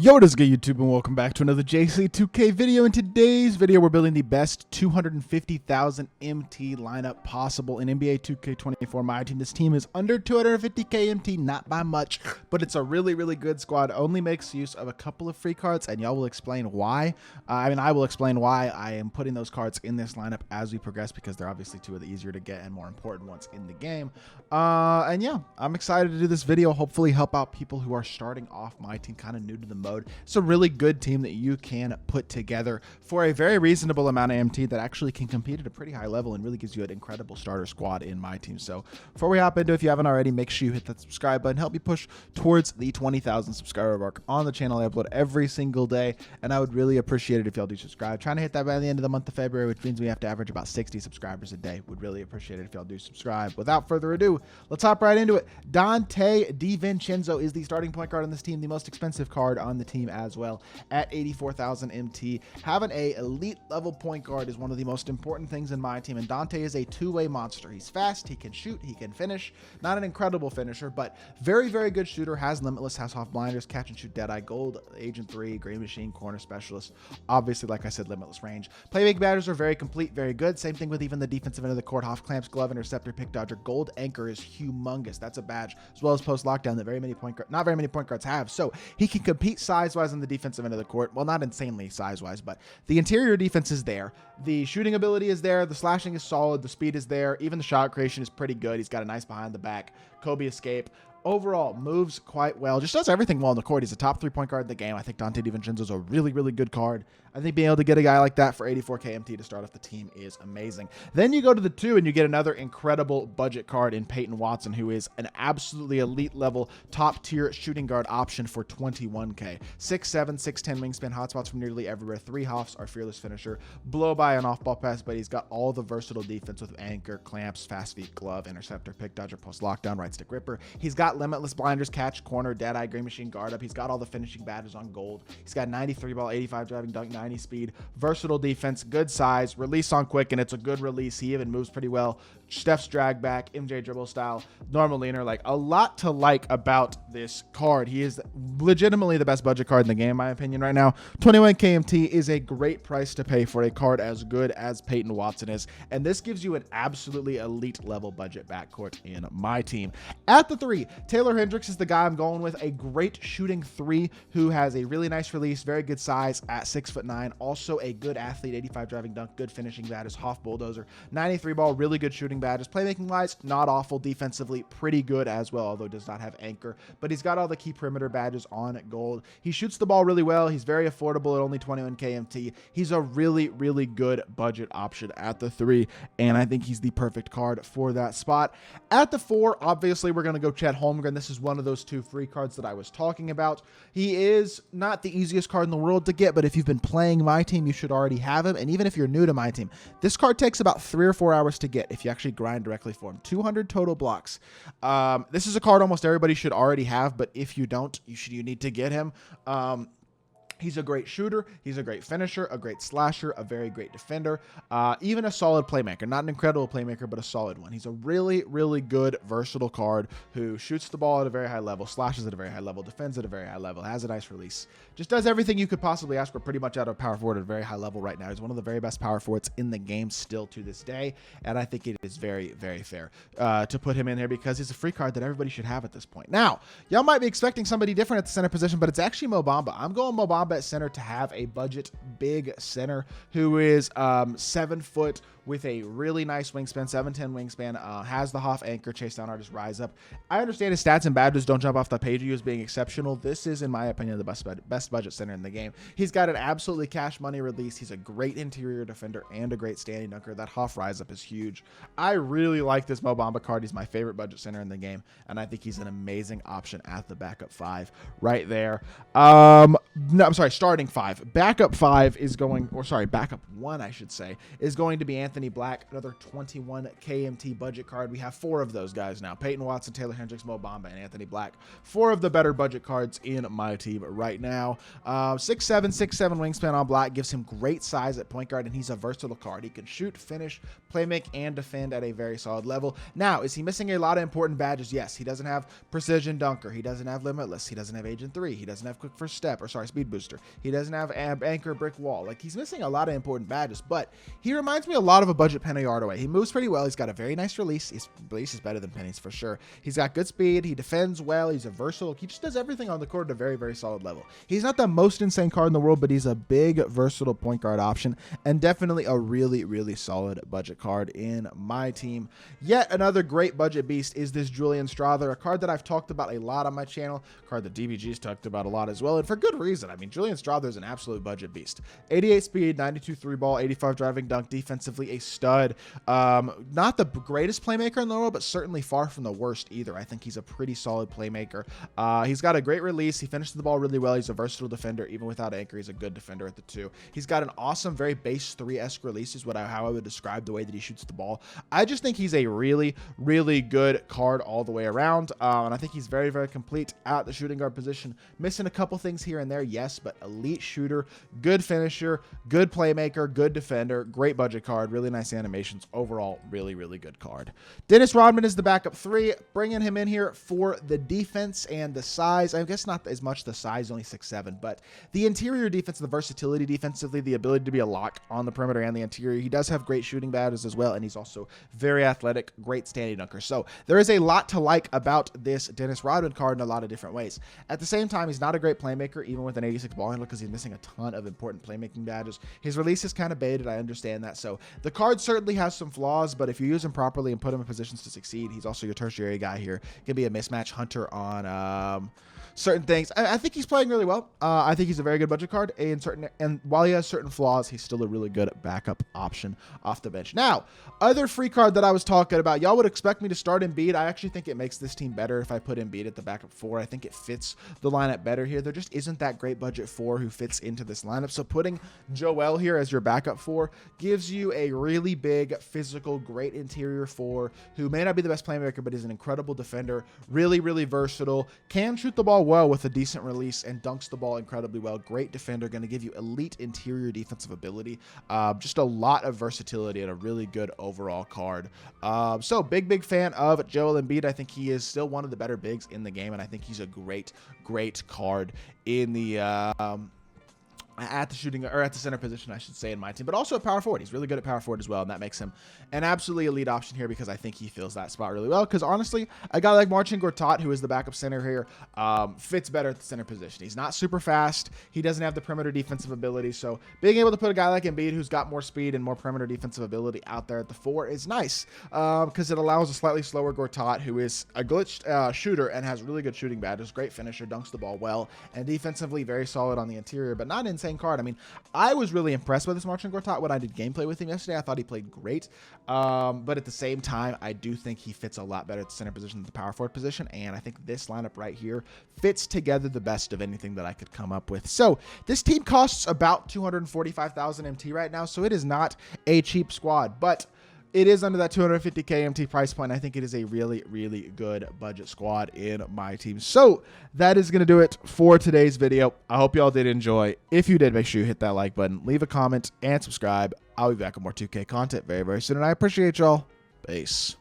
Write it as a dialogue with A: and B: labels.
A: Yo, what is good, YouTube, and welcome back to another JC2K video. In today's video, we're building the best 250,000 MT lineup possible in NBA 2K24 MyTEAM. This team is under 250k MT, not by much, but it's a really, really good squad. Only makes use of a couple of free cards, and y'all will explain why. I will explain why I am putting those cards in this lineup as we progress, because they're obviously two of the easier to get and more important ones in the game. And yeah, I'm excited to do this video, hopefully help out people who are starting off my team, kind of new to the mode. It's a really good team that you can put together for a very reasonable amount of MT that actually can compete at a pretty high level and really gives you an incredible starter squad in my team. So before we hop into it, if you haven't already, make sure you hit that subscribe button, help me push towards the 20,000 subscriber mark on the channel. I upload every single day, and I would really appreciate it if y'all do subscribe. Trying to hit that by the end of the month of February, which means we have to average about 60 subscribers a day. Would really appreciate it if y'all do subscribe. Without further ado, let's hop right into it. Dante DiVincenzo is the starting point guard on this team, the most expensive card on the team as well, at 84,000 MT. Having a elite level point guard is one of the most important things in my team, and Dante is a two-way monster. He's fast, he can shoot, he can finish. Not an incredible finisher, but very, very good shooter. Has limitless, has off blinders, catch and shoot, deadeye, gold, agent 3, gray machine, corner specialist. Obviously, like I said, limitless range. Playmaking badges are very complete, very good. Same thing with even the defensive end of the court. Hoff clamps, glove, interceptor, pick dodger. Gold anchor is humongous. That's a badge, as well as post lockdown that not very many point guards have. So he can compete size-wise on the defensive end of the court. Well, not insanely size-wise, but the interior defense is there. The shooting ability is there. The slashing is solid. The speed is there. Even the shot creation is pretty good. He's got a nice behind the back Kobe escape. Overall, moves quite well. Just does everything well on the court. He's a top 3-point guard in the game. I think Dante DiVincenzo is a really, really good card. I think being able to get a guy like that for 84k MT to start off the team is amazing. Then you go to the 2 and you get another incredible budget card in Peyton Watson, who is an absolutely elite level top tier shooting guard option for 21k. 6'7", 6'10 wingspan, hotspots from nearly everywhere. 3 hoffs, our fearless finisher. Blow by an off ball pass, but he's got all the versatile defense with anchor, clamps, fast feet, glove, interceptor, pick dodger, post lockdown, right stick ripper. He's got limitless blinders, catch, corner, deadeye, gray machine, guard up. He's got all the finishing badges on gold. He's got 93 ball, 85 driving dunk, 90 speed, versatile defense, good size, release on quick, and it's a good release. He even moves pretty well. Steph's drag back, MJ dribble style, normal leaner. Like, a lot to like about this card. He is legitimately the best budget card in the game, in my opinion, right now. 21k MT is a great price to pay for a card as good as Peyton Watson is, and this gives you an absolutely elite level budget backcourt in my team. At the 3, Taylor Hendricks is the guy I'm going with. A great shooting 3 who has a really nice release, very good size at 6'9". Also a good athlete, 85 driving dunk, good finishing badges, Hoff bulldozer, 93 ball, really good shooting badges. Playmaking wise, not awful. Defensively, pretty good as well, although does not have anchor, but he's got all the key perimeter badges on gold. He shoots the ball really well. He's very affordable at only 21k MT. He's a really, really good budget option at the 3, and I think he's the perfect card for that spot. At the 4, obviously, we're going to go Chet Holmgren. This is one of those 2 free cards that I was talking about. He is not the easiest card in the world to get, but if you've been playing my team, you should already have him. And even if you're new to my team, this card takes about 3 or 4 hours to get if you actually grind directly for him. 200 total blocks. This is a card almost everybody should already have, but if you don't, you need to get him. He's a great shooter. He's a great finisher, a great slasher, a very great defender, even a solid playmaker. Not an incredible playmaker, but a solid one. He's a really, really good, versatile card who shoots the ball at a very high level, slashes at a very high level, defends at a very high level, has a nice release. Just does everything you could possibly ask for pretty much out of power forward at a very high level right now. He's one of the very best power forwards in the game still to this day, and I think it is very, very fair to put him in here because he's a free card that everybody should have at this point. Now, y'all might be expecting somebody different at the center position, but it's actually Mo Bamba. I'm going Mo Bamba at center to have a budget big center who is 7 foot with a really nice wingspan, 7'10 wingspan, has the Hoff anchor, chase down artist, rise up. I understand his stats and badges don't jump off the page of you as being exceptional. This is, in my opinion, the best budget center in the game. He's got an absolutely cash money release. He's a great interior defender and a great standing dunker. That Hoff rise up is huge. I really like this Mo Bamba card. He's my favorite budget center in the game, and I think he's an amazing option at the backup 5 right there. No, I'm sorry, starting 5. Backup 5 is going, or sorry, backup 1, I should say, is going to be Anthony Anthony Black, another 21 KMT budget card. We have 4 of those guys now. Peyton Watson, Taylor Hendricks, Mo Bamba, and Anthony Black. 4 of the better budget cards in my team right now. 6'7", 6'7" wingspan on Black gives him great size at point guard, and he's a versatile card. He can shoot, finish, play make, and defend at a very solid level. Now, is he missing a lot of important badges? Yes. He doesn't have Precision Dunker. He doesn't have Limitless. He doesn't have Agent 3. He doesn't have Quick First Step, or sorry, Speed Booster. He doesn't have Anchor Brick Wall. Like, he's missing a lot of important badges, but he reminds me a lot of a budget Penny Hardaway. He moves pretty well. He's got a very nice release. His release is better than Penny's for sure. He's got good speed. He defends well. He's a versatile. He just does everything on the court at a very, very solid level. He's not the most insane card in the world, but he's a big, versatile point guard option and definitely a really, really solid budget card in my team. Yet another great budget beast is this Julian Strawther, a card that I've talked about a lot on my channel, a card that DBG's talked about a lot as well, and for good reason. I mean, Julian Strawther is an absolute budget beast. 88 speed, 92 three ball, 85 driving dunk, defensively a stud. Not the greatest playmaker in the world, but certainly far from the worst either. I think he's a pretty solid playmaker. He's got a great release. He finishes the ball really well. He's a versatile defender. Even without anchor, he's a good defender at the 2. He's got an awesome, very base 3-esque release is how I would describe the way that he shoots the ball. I just think he's a really, really good card all the way around. And I think he's very, very complete at the shooting guard position. Missing a couple things here and there, yes, but elite shooter, good finisher, good playmaker, good defender, great budget card, really nice animations. Overall, really, really good card. Dennis Rodman is the backup 3, bringing him in here for the defense and the size. I guess not as much the size, only 6'7", but the interior defense, the versatility defensively, the ability to be a lock on the perimeter and the interior. He does have great shooting badges as well, and he's also very athletic, great standing dunker. So there is a lot to like about this Dennis Rodman card in a lot of different ways. At the same time, he's not a great playmaker, even with an 86 ball handler, because he's missing a ton of important playmaking badges. His release is kind of baited. I understand that. So the card certainly has some flaws, but if you use him properly and put him in positions to succeed, he's also your tertiary guy here. Can be a mismatch hunter on certain things. I think he's playing really well. I think he's a very good budget card, and while he has certain flaws, he's still a really good backup option off the bench. Now, other free card that I was talking about, y'all would expect me to start Embiid. I actually think it makes this team better if I put Embiid at the backup 4. I think it fits the lineup better here. There just isn't that great budget 4 who fits into this lineup. So putting Joel here as your backup 4 gives you a really big, physical, great interior 4 who may not be the best playmaker, but is an incredible defender, really, really versatile, can shoot the ball well with a decent release, and dunks the ball incredibly well. Great defender, going to give you elite interior defensive ability. Just a lot of versatility and a really good overall card. So big fan of Joel Embiid. I think he is still one of the better bigs in the game, and I think he's a great card in the at the shooting, or at the center position, I should say, in my team, but also at power forward. He's really good at power forward as well, and that makes him an absolutely elite option here because I think he fills that spot really well. Because honestly, a guy like Marcin Gortat, who is the backup center here, fits better at the center position. He's not super fast. He doesn't have the perimeter defensive ability, so being able to put a guy like Embiid, who's got more speed and more perimeter defensive ability out there at the 4 is nice because it allows a slightly slower Gortat, who is a glitched shooter and has really good shooting badges, great finisher, dunks the ball well, and defensively very solid on the interior, but not insane card. I mean, I was really impressed with this Marcin Gortat when I did gameplay with him yesterday. I thought he played great, but at the same time, I do think he fits a lot better at the center position than the power forward position, and I think this lineup right here fits together the best of anything that I could come up with. So this team costs about 245,000 MT right now, so it is not a cheap squad, but it is under that 250k MT price point. I think it is a really, really good budget squad in my team. So that is going to do it for today's video. I hope y'all did enjoy. If you did, make sure you hit that like button, leave a comment, and subscribe. I'll be back with more 2K content very, very soon, and I appreciate y'all. Peace.